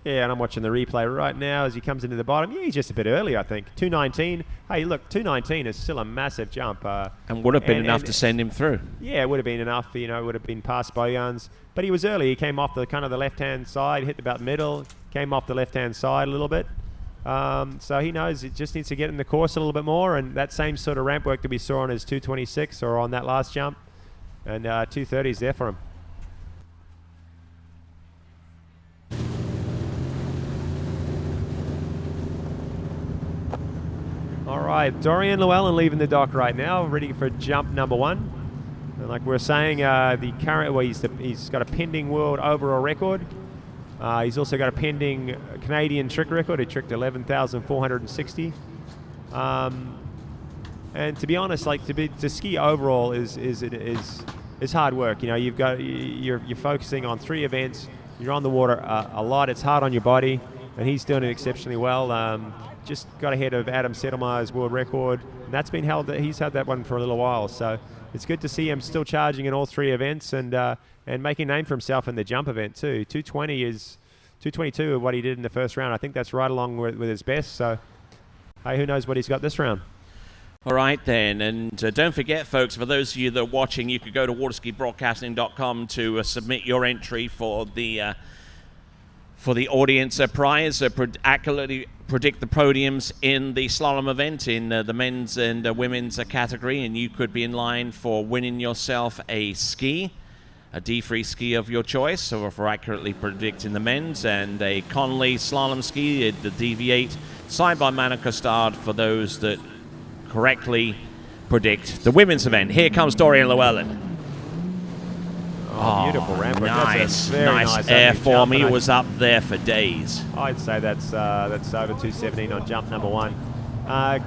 Yeah, and I'm watching the replay right now as he comes into the bottom. Yeah, he's just a bit early, I think. 219. Hey, look, 219 is still a massive jump. And would have been enough to send him through. Yeah, it would have been enough. You know, it would have been past Bojan's. But he was early. He came off the kind of the left-hand side, hit about middle, came off the left-hand side a little bit. So he knows it just needs to get in the course a little bit more. And that same sort of ramp work that we saw on his 226 or on that last jump. And 230 is there for him. All right, Dorian Llewellyn leaving the dock right now, ready for jump number 1. And like we're saying, he's got a pending world overall record. He's also got a pending Canadian trick record. He tricked 11,460. And to be honest, like to ski overall is hard work. You know, you're focusing on 3 events. You're on the water a lot. It's hard on your body, and he's doing it exceptionally well. Just got ahead of Adam Settlemeyer's world record, and that's been held. He's had that one for a little while, so it's good to see him still charging in all 3 events and making a name for himself in the jump event too. 222 of what he did in the first round. I think that's right along with his best. So, hey, who knows what he's got this round? All right, then. And don't forget, folks, for those of you that are watching, you could go to waterskibroadcasting.com to submit your entry for the audience prize. Accurately predict the podiums in the slalom event in the men's and women's category, and you could be in line for winning yourself a ski, a D-free ski of your choice, or for accurately predicting the men's, and a Conley slalom ski, the DV8, signed by Manu Costard for those that correctly predict the women's event. Here comes Dorian Llewellyn. Oh, beautiful ramp. Nice airform. He was up there for days. I'd say that's over 217 on jump number 1.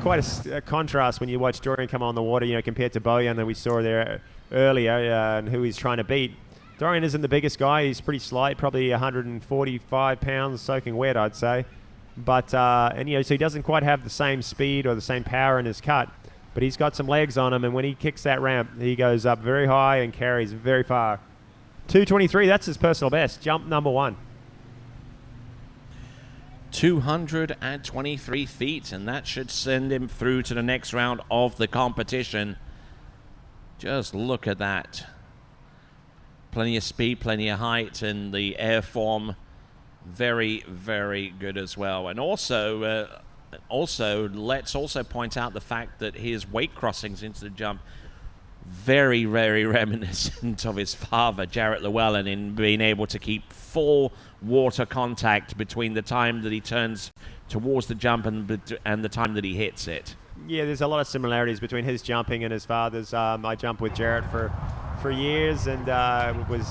Quite a contrast when you watch Dorian come on the water, you know, compared to Bojan that we saw there earlier, and who he's trying to beat. Dorian isn't the biggest guy. He's pretty slight, probably 145 pounds, soaking wet, I'd say. But and you know, so he doesn't quite have the same speed or the same power in his cut. But he's got some legs on him, and when he kicks that ramp, he goes up very high and carries very far. 223, that's his personal best. Jump number 1. 223 feet, and that should send him through to the next round of the competition. Just look at that. Plenty of speed, plenty of height, and the airform very, very good as well. And also, let's also point out the fact that his weight crossings into the jump very, very reminiscent of his father, Jarrett Llewellyn, in being able to keep full water contact between the time that he turns towards the jump and the time that he hits it. Yeah, there's a lot of similarities between his jumping and his father's. I jumped with Jarrett for years, and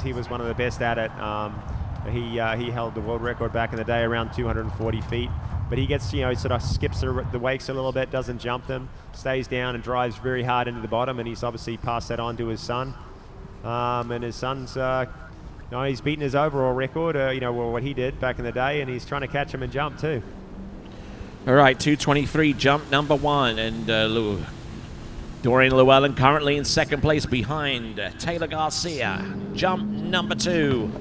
he was one of the best at it. He held the world record back in the day around 240 feet. But he gets, you know, he sort of skips the wakes a little bit, doesn't jump them, stays down and drives very hard into the bottom, and he's obviously passed that on to his son. And his son's, he's beaten his overall record, what he did back in the day, and he's trying to catch him and jump too. All right, 223, jump number 1, and Dorian Llewellyn currently in second place behind Taylor Garcia. Jump number 2.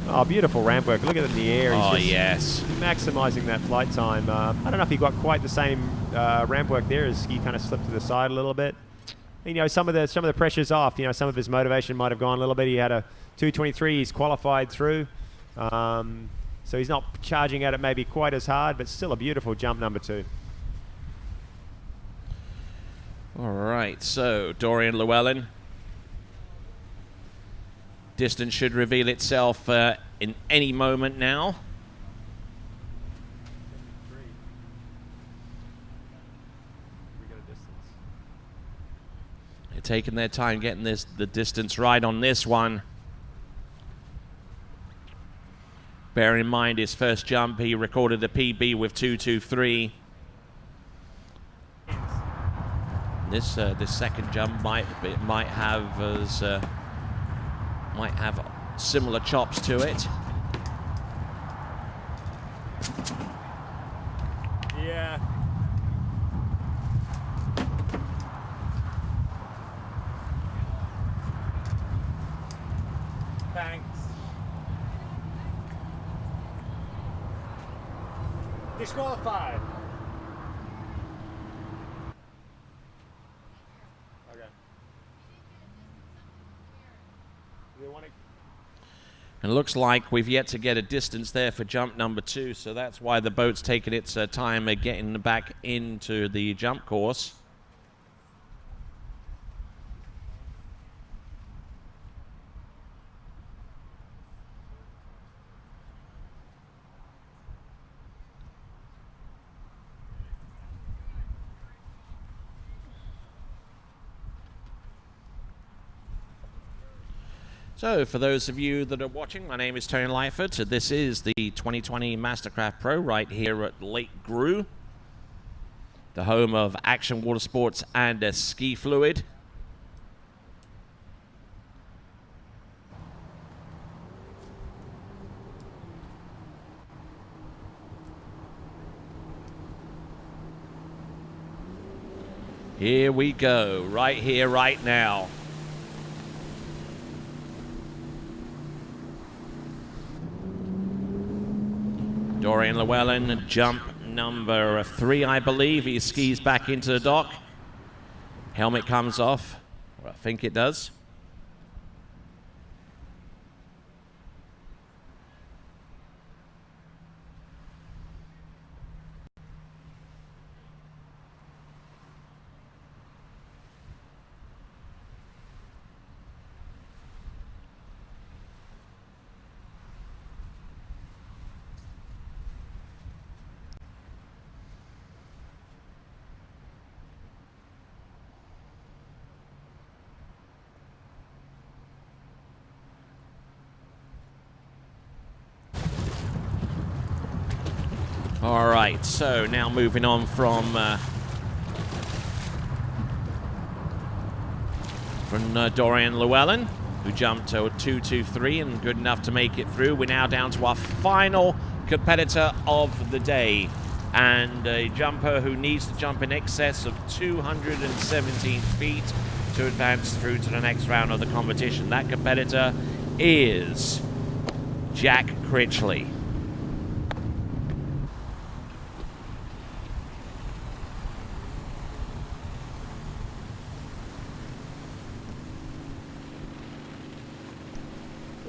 Oh, beautiful ramp work. Look at it in the air. He's yes. Maximizing that flight time. I don't know if he got quite the same ramp work there as he kind of slipped to the side a little bit. you know, some of the pressure's off. You know, some of his motivation might have gone a little bit. He had a 2:23. He's qualified through, so he's not charging at it maybe quite as hard, but still a beautiful jump number 2. All right, so Dorian Llewellyn. Distance should reveal itself in any moment now. They're taking their time getting the distance right on this one. Bear in mind his first jump, he recorded a PB with 2:23. This second jump might have similar chops to it. Yeah. Thanks. Disqualified. Okay. And it looks like we've yet to get a distance there for jump number 2, so that's why the boat's taking its time getting back into the jump course. So, for those of you that are watching, my name is Tony Lightfoot. This is the 2020 MasterCraft Pro right here at Lake Gru, the home of action water sports and ski fluid. Here we go, right here, right now. Dorian Llewellyn, jump number 3, I believe. He skis back into the dock. Helmet comes off, or I think it does. All right, so now moving on from Dorian Llewellyn, who jumped to 2:23 and good enough to make it through. We're now down to our final competitor of the day, and a jumper who needs to jump in excess of 217 feet to advance through to the next round of the competition. That competitor is Jack Critchley.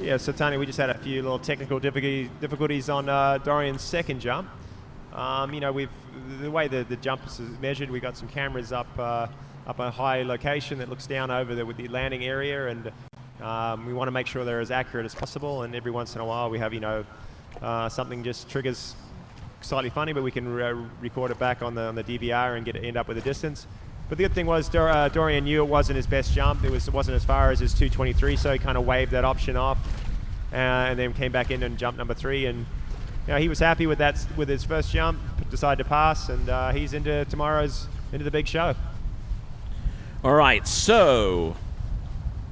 Yeah, so Tony, we just had a few little technical difficulties on Dorian's second jump. You know, the way the jump is measured, we got some cameras up a high location that looks down over with the landing area, and we want to make sure they're as accurate as possible. And every once in a while, we have something just triggers slightly funny, but we can record it back on the DVR and end up with a distance. But the good thing was Dorian knew it wasn't his best jump. It wasn't as far as his 2:23, so he kind of waved that option off, and then came back in and jumped number 3. And he was happy with that with his first jump. Decided to pass, and he's into the big show. All right, so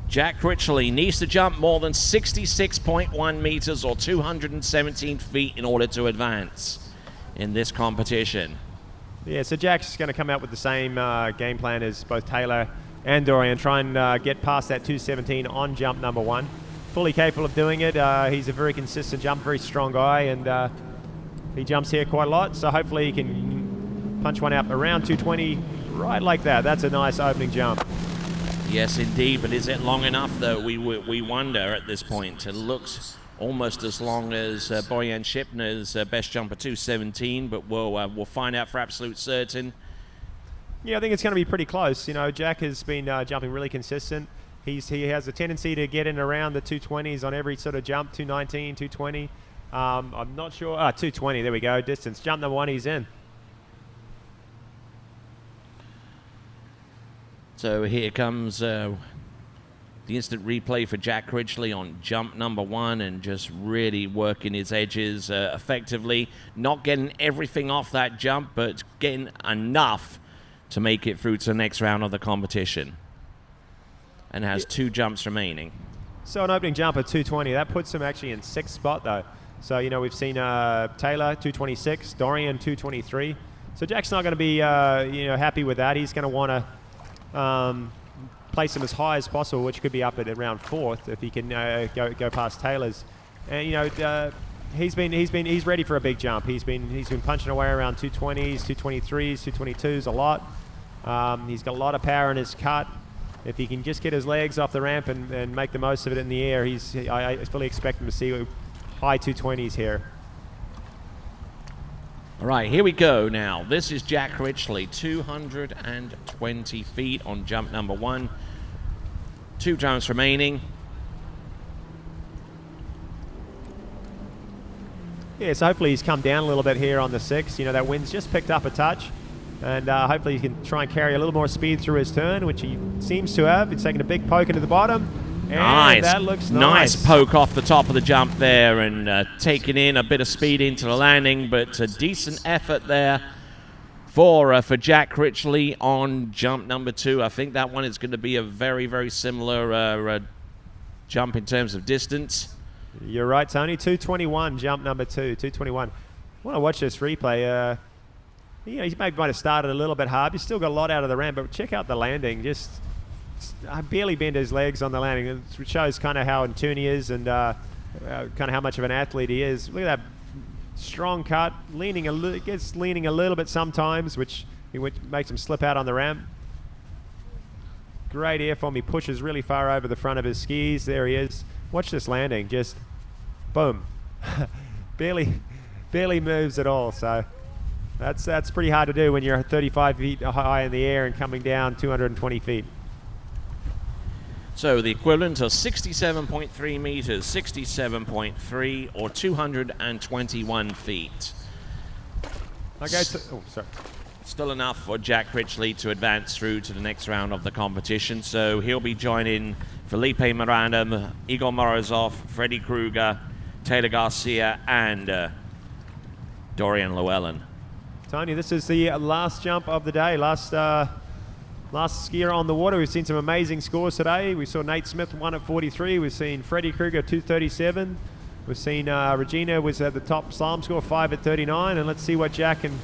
Jack Critchley needs to jump more than 66.1 meters or 217 feet in order to advance in this competition. Yeah, so Jack's going to come out with the same game plan as both Taylor and Dorian, try and get past that 217 on jump number 1. Fully capable of doing it. He's a very consistent jumper, very strong guy, and he jumps here quite a lot, so hopefully he can punch one out around 220, right like that. That's a nice opening jump. Yes, indeed, but is it long enough, though? We wonder at this point. It looks almost as long as Bojan Schipner's best jumper 2:17, but we'll find out for absolute certain. Yeah, I think it's going to be pretty close. You know, Jack has been jumping really consistent. He has a tendency to get in around the 220s on every sort of jump, 219, 220. I'm not sure. 220, there we go, distance. Jump number 1, he's in. So here comes the instant replay for Jack Critchley on jump number 1, and just really working his edges effectively. Not getting everything off that jump, but getting enough to make it through to the next round of the competition. And has 2 jumps remaining. So an opening jump at 220, that puts him actually in 6th spot though. So, you know, we've seen Taylor 226, Dorian 223. So Jack's not going to be, happy with that. He's going to want to place him as high as possible, which could be up at around 4th if he can go past Taylor's. And he's ready for a big jump. He's been punching away around 220s, 223s, 222s a lot. He's got a lot of power in his cut. If he can just get his legs off the ramp and make the most of it in the air, I fully expect him to see high 220s here. All right, here we go now. This is Jack Critchley, 220 feet on jump number 1. 2 jumps remaining. Yeah, so hopefully he's come down a little bit here on the 6. You know, that wind's just picked up a touch. And hopefully he can try and carry a little more speed through his turn, which he seems to have. He's taking a big poke into the bottom. And nice. That looks nice. Nice poke off the top of the jump there, and taking in a bit of speed into the landing, but a decent effort there for Jack Critchley on jump number 2. I think that one is going to be a very, very similar jump in terms of distance. You're right, Tony. 221, jump number 2, 221. I want to watch this replay. He maybe might have started a little bit hard. He's still got a lot out of the ramp, but check out the landing. Just barely bent his legs on the landing. It shows kind of how in tune he is and kind of how much of an athlete he is. Look at that strong cut, gets leaning a little bit sometimes, which makes him slip out on the ramp. Great airform. He pushes really far over the front of his skis. There he is. Watch this landing. Just boom. barely moves at all. So that's pretty hard to do when you're 35 feet high in the air and coming down 220 feet. So the equivalent of 67.3 meters, 67.3 or 221 feet. Okay, sorry. Still enough for Jack Critchley to advance through to the next round of the competition. So he'll be joining Felipe Miranda, Igor Morozov, Freddy Krueger, Taylor Garcia, and Dorian Llewellyn. Tony, this is the last jump of the day, last skier on the water. We've seen some amazing scores today. We saw Nate Smith 1 at 43. We've seen Freddy Krueger 237. We've seen Regina was at the top slalom score 5 at 39. And let's see what Jack can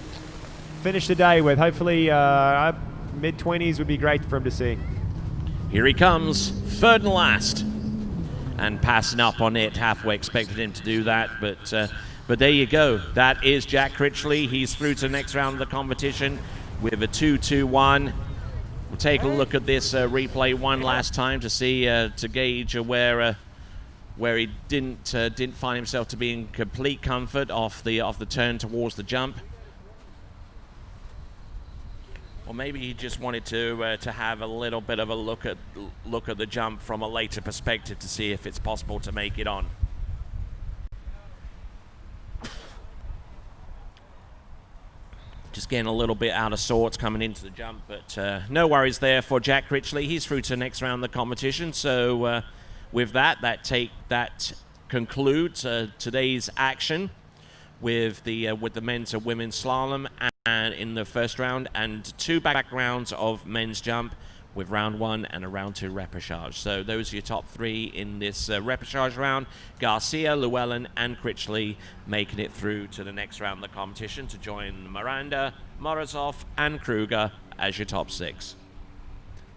finish the day with. Hopefully mid-20s would be great for him to see. Here he comes, 3rd and last. And passing up on it, halfway expected him to do that, but there you go. That is Jack Critchley. He's through to the next round of the competition with a 2-2-1. We'll take a look at this replay one last time to see to gauge where he didn't find himself to be in complete comfort off the turn towards the jump, or maybe he just wanted to have a little bit of a look at the jump from a later perspective to see if it's possible to make it on. Just getting a little bit out of sorts coming into the jump, but no worries there for Jack Critchley. He's through to the next round of the competition. So with that concludes today's action with the men's and women's slalom and in the first round, and 2 back rounds of men's jump with round 1 and a round 2 repechage. So those are your top 3 in this repechage round. Garcia, Llewellyn, and Critchley making it through to the next round of the competition to join Miranda, Morozov, and Kruger as your top 6.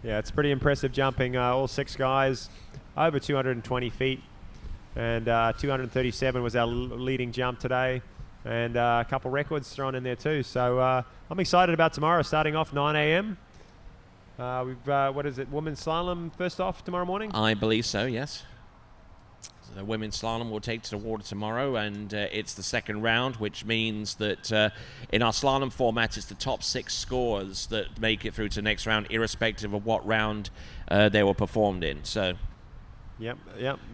Yeah, it's pretty impressive jumping. All 6 guys over 220 feet, and 237 was our leading jump today, and a couple records thrown in there too. So I'm excited about tomorrow, starting off 9 a.m. What is it? Women's slalom first off tomorrow morning. I believe so. Yes. So the women's slalom will take to the water tomorrow, and it's the second round, which means that in our slalom format, it's the top 6 scores that make it through to the next round, irrespective of what round they were performed in. So. Yep.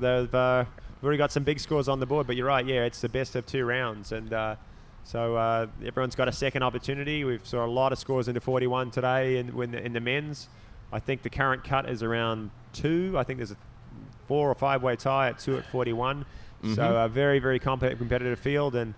They've already got some big scores on the board, but you're right. Yeah, it's the best of 2 rounds, and so everyone's got a second opportunity. We've saw a lot of scores into 41 today in the men's. I think the current cut is around 2. I think there's a 4 or 5 way tie at 2 at 41. So a very, very competitive field, and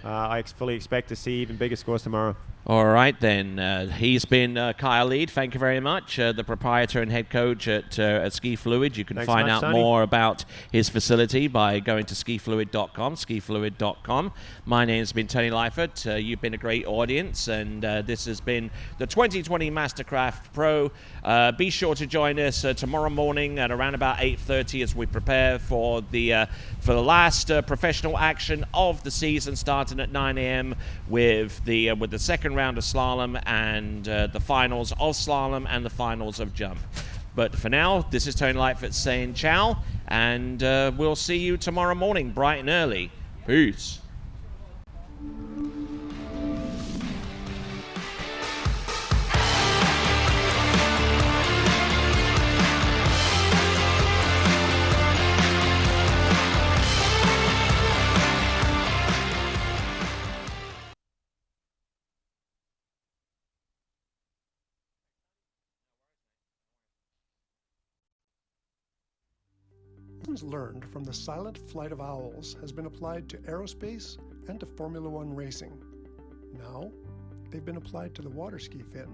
I fully expect to see even bigger scores tomorrow. All right, then. He's been Kyle Lead. Thank you very much. The proprietor and head coach at Ski Fluid. You can find out Tony. more about his facility by going to skifluid.com, skifluid.com. My name's been Tony Leifert. You've been a great audience, and this has been the 2020 MasterCraft Pro. Be sure to join us tomorrow morning at around about 8:30 as we prepare for the last professional action of the season, starting at 9 a.m. with the second round of slalom and the finals of slalom and the finals of jump. But for now, this is Tony Leifert saying ciao, and we'll see you tomorrow morning bright and early. Peace. Lessons learned from the silent flight of owls has been applied to aerospace and to Formula One racing. Now, they've been applied to the water ski fin.